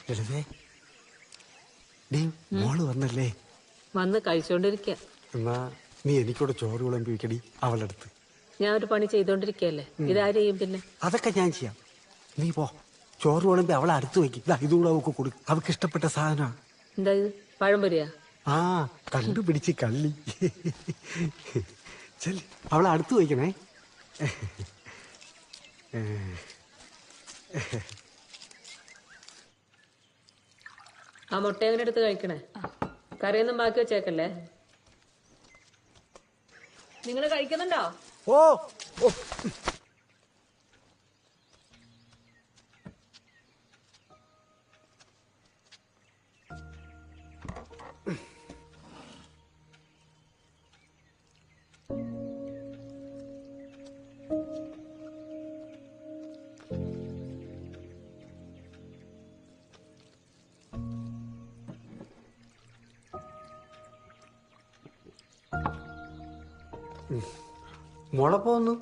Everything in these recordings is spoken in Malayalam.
ലളിതേ, നീ മോള് വന്നല്ലേ? വന്ന് കഴിച്ചോണ്ടിരിക്ക. എന്നാ നീ എനിക്കൂടെ ചോറ് വിളമ്പി വെക്കടി അവളുടെ അടുത്ത്. ഞാൻ ഒരു പണി ചെയ്തോണ്ടിരിക്കല്ലേ, ഇതാര് ചെയ്യും പിന്നെ? അതൊക്കെ ഞാൻ ചെയ്യാം. നീ പോ, ചോറ് വിളമ്പി അവളെ അടുത്ത് വെക്കും. ഇതുകൂടെ അവൾക്ക് കൊടുക്കും, അവൾക്ക് ഇഷ്ടപ്പെട്ട സാധനമാണ്. എന്താ ഇത്, പഴംപൊരിയാ? ആ, കണ്ടുപിടിച്ച് കള്ളി. ചെല്ലി അവളെ അടുത്ത് വയ്ക്കണേ. ആ മുട്ട എങ്ങനെ എടുത്ത് കഴിക്കണേ? കറിയൊന്നും ബാക്കി വെച്ചേക്കല്ലേ. നിങ്ങൾ കഴിക്കുന്നുണ്ടോ? ഓ ഓ, മോളെ പോന്നു.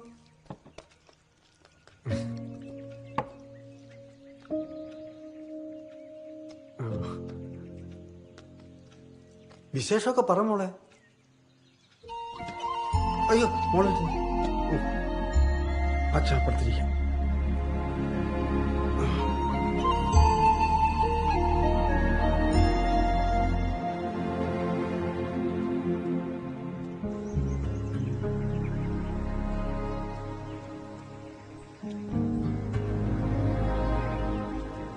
വിശേഷമൊക്കെ പറ മോളെ. അയ്യോ മോളെ, അച്ഛാപ്പുറത്തിരിക്കാം.